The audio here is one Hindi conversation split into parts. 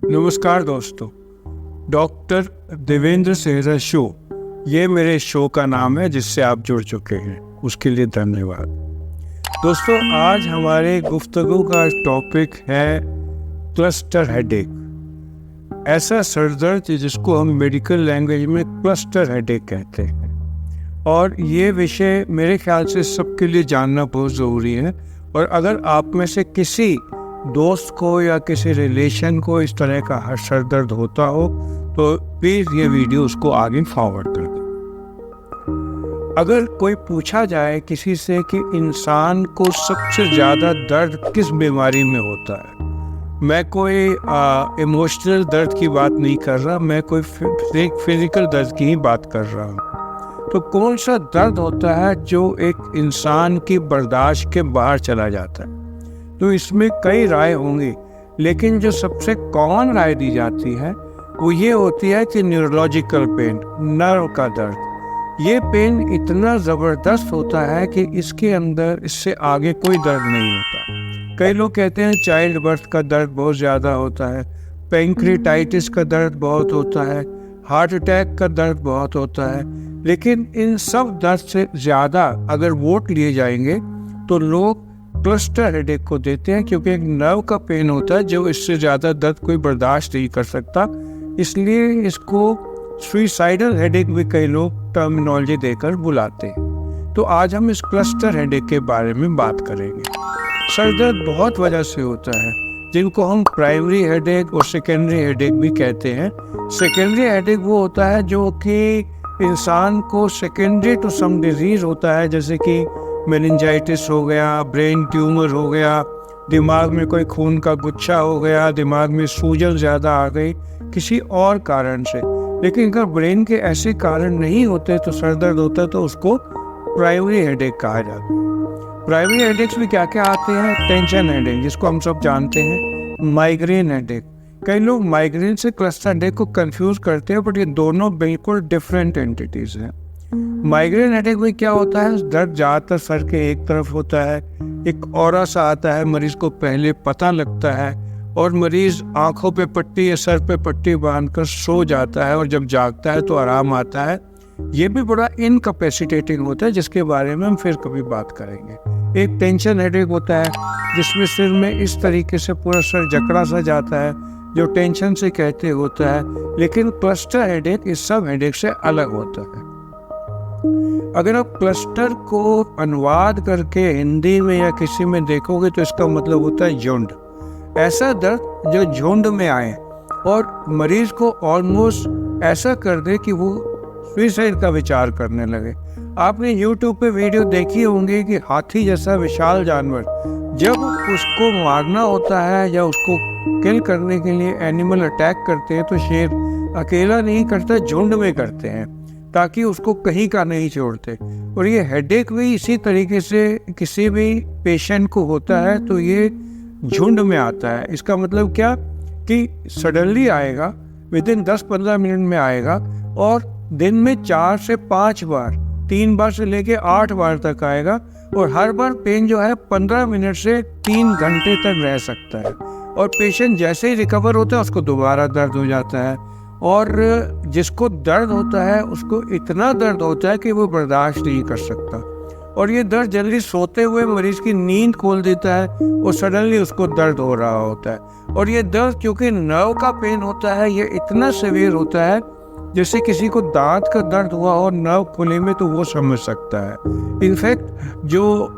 नमस्कार दोस्तों, डॉक्टर देवेंद्र सेहरा शो ये मेरे शो का नाम है जिससे आप जुड़ चुके हैं, उसके लिए धन्यवाद। दोस्तों, आज हमारे गुफ्तगू का टॉपिक है क्लस्टर हेडेक। ऐसा सर दर्द जिसको हम मेडिकल लैंग्वेज में क्लस्टर हेडेक कहते हैं, और ये विषय मेरे ख्याल से सबके लिए जानना बहुत ज़रूरी है। और अगर आप में से किसी दोस्त को या किसी रिलेशन को इस तरह का हर सर दर्द होता हो तो प्लीज़ ये वीडियो उसको आगे फॉरवर्ड कर दें। अगर कोई पूछा जाए किसी से कि इंसान को सबसे ज़्यादा दर्द किस बीमारी में होता है, मैं कोई इमोशनल दर्द की बात नहीं कर रहा, मैं कोई फिजिकल दर्द की ही बात कर रहा हूँ। तो कौन सा दर्द होता है जो एक इंसान की बर्दाश्त के बाहर चला जाता है? तो इसमें कई राय होंगी, लेकिन जो सबसे कॉमन राय दी जाती है वो ये होती है कि न्यूरोलॉजिकल पेन, नर्व का दर्द। ये पेन इतना ज़बरदस्त होता है कि इसके अंदर इससे आगे कोई दर्द नहीं होता। कई लोग कहते हैं चाइल्ड बर्थ का दर्द बहुत ज़्यादा होता है, पैंक्रियाटाइटिस का दर्द बहुत होता है, हार्ट अटैक का दर्द बहुत होता है। लेकिन इन सब दर्द से ज़्यादा अगर वोट लिए जाएंगे तो लोग क्लस्टर हेडेक को देते हैं, क्योंकि एक नर्व का पेन होता है जो इससे ज़्यादा दर्द कोई बर्दाश्त नहीं कर सकता। इसलिए इसको सुइसाइडल हेडेक भी कई लोग टर्मिनोलॉजी देकर बुलाते हैं। तो आज हम इस क्लस्टर हेडेक के बारे में बात करेंगे। सर दर्द बहुत वजह से होता है, जिनको हम प्राइमरी हेडेक और सेकेंडरी हेडेक भी कहते हैं। सेकेंडरी हेडेक वो होता है जो कि इंसान को सेकेंडरी टू सम डिजीज़ होता है, जैसे कि मेनिंजाइटिस हो गया, ब्रेन ट्यूमर हो गया, दिमाग में कोई खून का गुच्छा हो गया, दिमाग में सूजन ज़्यादा आ गई किसी और कारण से। लेकिन अगर ब्रेन के ऐसे कारण नहीं होते तो सर दर्द होता है, तो उसको प्राइमरी हेडेक कहा जाता है। प्राइमरी हेडेक्स में क्या क्या आते हैं? टेंशन हेडेक, जिसको हम सब जानते हैं, माइग्रेन हेडेक। कई लोग माइग्रेन से क्लस्टर हेडेक को कंफ्यूज करते हैं, बट ये दोनों बिल्कुल डिफरेंट एंटिटीज़ हैं। माइग्रेन हेडेक में क्या होता है? दर्द ज़्यादातर सर के एक तरफ होता है, एक ऑरा सा आता है, मरीज को पहले पता लगता है और मरीज आंखों पे पट्टी या सर पे पट्टी बांधकर सो जाता है, और जब जागता है तो आराम आता है। ये भी बड़ा इनकैपेसिटेटिंग होता है, जिसके बारे में हम फिर कभी बात करेंगे। एक टेंशन हेडेक होता है जिसमें सिर में इस तरीके से पूरा सर जकड़ा सा जाता है, जो टेंशन से कहते होता है। लेकिन क्लस्टर हेडेक इस सब हेडेक से अलग होता है। अगर आप क्लस्टर को अनुवाद करके हिंदी में या किसी में देखोगे तो इसका मतलब होता है झुंड। ऐसा दर्द जो झुंड में आए और मरीज को ऑलमोस्ट ऐसा कर दे कि वो सुसाइड का विचार करने लगे। आपने YouTube पे वीडियो देखी होंगी कि हाथी जैसा विशाल जानवर जब उसको मारना होता है या उसको किल करने के लिए एनिमल अटैक करते हैं तो शेर अकेला नहीं करता, झुंड में करते हैं, ताकि उसको कहीं का नहीं छोड़ते। और ये हेडेक भी इसी तरीके से किसी भी पेशेंट को होता है तो ये झुंड में आता है। इसका मतलब क्या कि सडनली आएगा, विद इन 10-15 मिनट में आएगा, और दिन में 4 से 5 बार, 3 बार से लेके 8 बार तक आएगा, और हर बार पेन जो है 15 मिनट से 3 घंटे तक रह सकता है। और पेशेंट जैसे ही रिकवर होता है उसको दोबारा दर्द हो जाता है, और जिसको दर्द होता है उसको इतना दर्द होता है कि वो बर्दाश्त नहीं कर सकता, और ये दर्द जल्दी सोते हुए मरीज की नींद खोल देता है और सडनली उसको दर्द हो रहा होता है। और ये दर्द क्योंकि नर्व का पेन होता है, ये इतना सीवियर होता है जैसे किसी को दांत का दर्द हुआ और नर्व खुले में, तो वो समझ सकता है। इनफैक्ट जो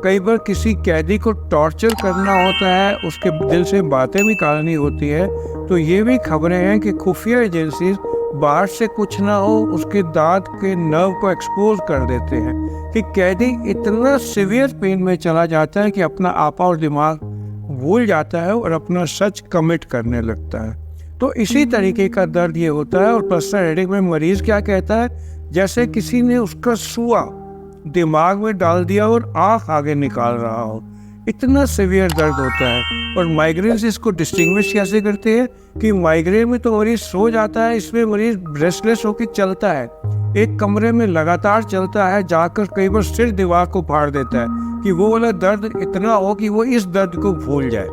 कई बार किसी कैदी को टॉर्चर करना होता है, उसके दिल से बातें निकालनी होती है, तो ये भी खबरें हैं कि खुफिया एजेंसीज बाहर से कुछ ना हो उसके दांत के नर्व को एक्सपोज कर देते हैं कि कैदी इतना सीवियर पेन में चला जाता है कि अपना आपा और दिमाग भूल जाता है और अपना सच कमिट करने लगता है। तो इसी तरीके का दर्द ये होता है। और क्लस्टर हेडेक में मरीज क्या कहता है? जैसे किसी ने उसका सुआ दिमाग में डाल दिया और आँख आगे निकाल रहा हो, इतना सीवियर दर्द होता है। और माइग्रेन से इसको डिस्टिंग्विश कैसे करते हैं कि माइग्रेन में तो मरीज सो जाता है, इसमें मरीज रेस्टलेस होकर चलता है, एक कमरे में लगातार चलता है, जाकर कई बार सिर दीवार को फाड़ देता है कि वो वाला दर्द इतना हो कि वो इस दर्द को भूल जाए।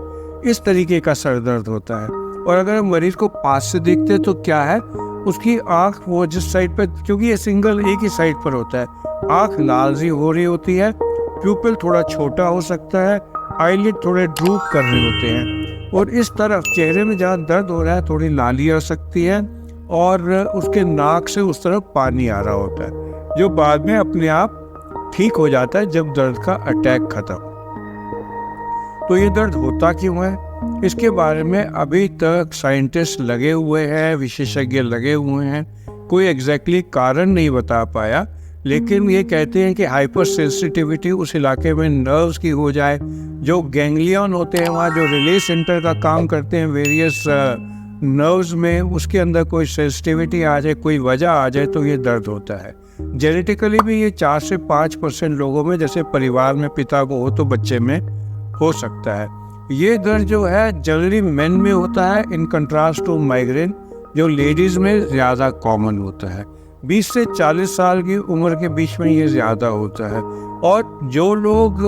इस तरीके का सर दर्द होता है। और अगर मरीज को पास से देखते हैं तो क्या है, उसकी आँख वो जिस साइड पर, क्योंकि ये सिंगल एक ही साइड पर होता है, आँख लालजी हो रही होती है, प्यूपिल थोड़ा छोटा हो सकता है, आईलिड थोड़े ड्रूप कर रहे होते हैं, और इस तरफ चेहरे में जहाँ दर्द हो रहा है थोड़ी लाली आ सकती है, और उसके नाक से उस तरफ पानी आ रहा होता है, जो बाद में अपने आप ठीक हो जाता है जब दर्द का अटैक खत्म। तो ये दर्द होता क्यों है, इसके बारे में अभी तक साइंटिस्ट लगे हुए हैं, विशेषज्ञ लगे हुए हैं, कोई एग्जैक्टली कारण नहीं बता पाया, लेकिन ये कहते हैं कि हाइपर सेंसिटिविटी उस इलाके में नर्व्स की हो जाए, जो गैंग्लियन होते हैं वहाँ जो रिले सेंटर का काम करते हैं वेरियस नर्व्स में, उसके अंदर कोई सेंसिटिविटी आ जाए, कोई वजह आ जाए तो ये दर्द होता है। जेनेटिकली भी ये 4 से 5% लोगों में, जैसे परिवार में पिता को हो तो बच्चे में हो सकता है। ये दर्द जो है जनरली मेन में होता है, इन कंट्रास्ट टू माइग्रेन जो लेडीज़ में ज़्यादा कॉमन होता है। 20 से 40 साल की उम्र के बीच में ये ज़्यादा होता है। और जो लोग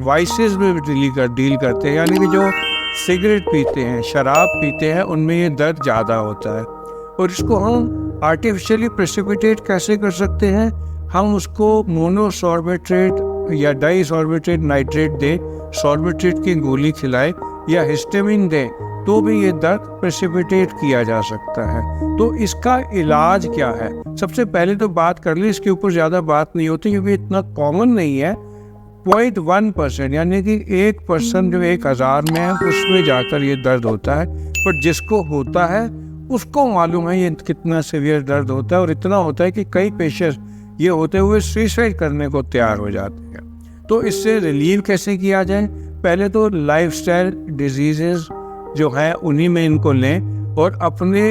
वाइसेस में डील करते हैं, यानी कि जो सिगरेट पीते हैं, शराब पीते हैं, उनमें ये दर्द ज़्यादा होता है। और इसको हम आर्टिफिशियली प्रेसिपिटेट कैसे कर सकते हैं, हम उसको मोनोसॉर्बिट्रेट या डाइसॉर्बिट्रेट नाइट्रेट दें, सॉर्बिट्रेट की गोली खिलाए या हिस्टामिन दें, तो भी ये दर्द प्रेसिपिटेट किया जा सकता है। तो इसका इलाज क्या है, सबसे पहले तो बात कर ली, इसके ऊपर ज़्यादा बात नहीं होती क्योंकि इतना कॉमन नहीं है। 0.1% यानी कि 1% जो 1000 में है उसमें जाकर ये दर्द होता है, पर जिसको होता है उसको मालूम है ये कितना सीवियर दर्द होता है, और इतना होता है कि कई पेशेंट ये होते हुए सुसाइड करने को तैयार हो जाते हैं। तो इससे रिलीव कैसे किया जाए, पहले तो लाइफस्टाइल डिजीजेस जो है उन्हीं में इनको लें और अपने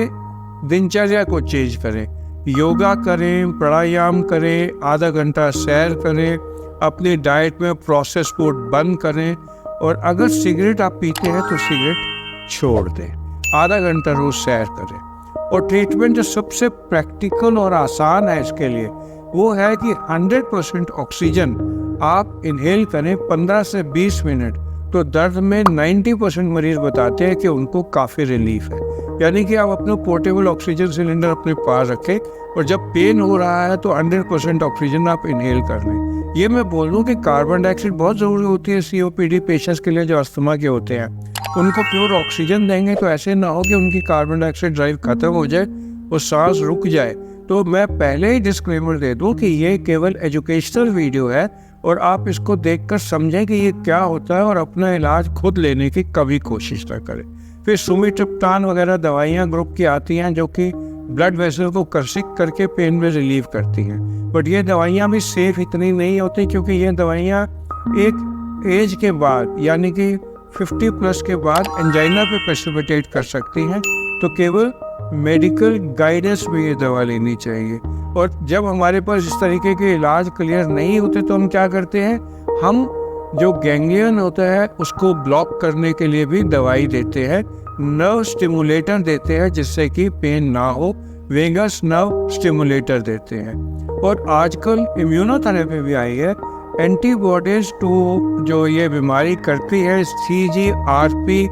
दिनचर्या को चेंज करें, योगा करें, प्राणायाम करें, आधा घंटा सैर करें, अपनी डाइट में प्रोसेस फूड बंद करें, और अगर सिगरेट आप पीते हैं तो सिगरेट छोड़ दें, आधा घंटा रोज सैर करें। और ट्रीटमेंट जो सबसे प्रैक्टिकल और आसान है इसके लिए वो है कि 100% ऑक्सीजन आप इनहेल करें 15 से 20 मिनट, तो दर्द में 90% मरीज बताते हैं कि उनको काफ़ी रिलीफ है। यानी कि आप अपना पोर्टेबल ऑक्सीजन सिलेंडर अपने पास रखें, और जब पेन हो रहा है तो 100% ऑक्सीजन आप इनहेल कर लें। ये मैं बोल दूँ कि कार्बन डाइऑक्साइड बहुत ज़रूरी होती है COPD पेशेंट्स के लिए जो अस्थमा के होते हैं, उनको प्योर ऑक्सीजन देंगे तो ऐसे ना हो कि उनकी कार्बन डाइऑक्साइड ड्राइव खत्म हो जाए और सांस रुक जाए। तो मैं पहले ही डिस्क्लेमर दे दूं कि ये केवल एजुकेशनल वीडियो है, और आप इसको देखकर समझें कि ये क्या होता है और अपना इलाज खुद लेने की कभी कोशिश ना करें। फिर सुमिट्रिप्टान वगैरह दवाइयाँ ग्रुप की आती हैं जो कि ब्लड वेसल को कर्षित करके पेन में रिलीव करती हैं, बट ये दवाइयाँ भी सेफ इतनी नहीं होती, क्योंकि ये दवाइयाँ एक एज के बाद यानी कि 50+ के बाद एंजाइना पे प्रेसिपिटेट कर सकती हैं। तो केवल मेडिकल गाइडेंस में ये दवा लेनी चाहिए। और जब हमारे पास इस तरीके के इलाज क्लियर नहीं होते तो हम क्या करते हैं, हम जो गैंग्लियन होता है उसको ब्लॉक करने के लिए भी दवाई देते हैं, नर्व स्टिमुलेटर देते हैं जिससे कि पेन ना हो, वेगस नर्व स्टिमुलेटर देते हैं। और आजकल इम्यूनोथेरेपी भी आई है, एंटीबॉडीज टू जो ये बीमारी करती है, CGRP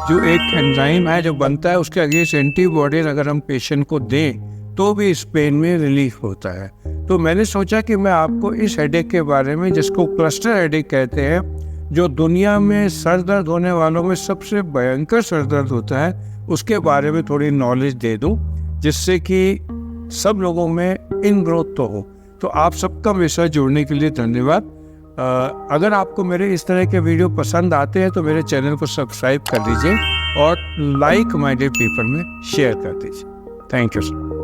जो एक एंजाइम है जो बनता है, उसके अगेंस्ट एंटीबॉडीज अगर हम पेशेंट को दें तो भी इस पेन में रिलीफ होता है। तो मैंने सोचा कि मैं आपको इस हेडेक के बारे में, जिसको क्लस्टर हेडेक कहते हैं, जो दुनिया में सर दर्द होने वालों में सबसे भयंकर सर दर्द होता है, उसके बारे में थोड़ी नॉलेज दे दूं, जिससे कि सब लोगों में इन ग्रोथ तो हो। तो आप सबका मेरे साथ जुड़ने के लिए धन्यवाद। अगर आपको मेरे इस तरह के वीडियो पसंद आते हैं तो मेरे चैनल को सब्सक्राइब कर दीजिए और लाइक माइंडेड पीपल में शेयर कर दीजिए। Thank you sir.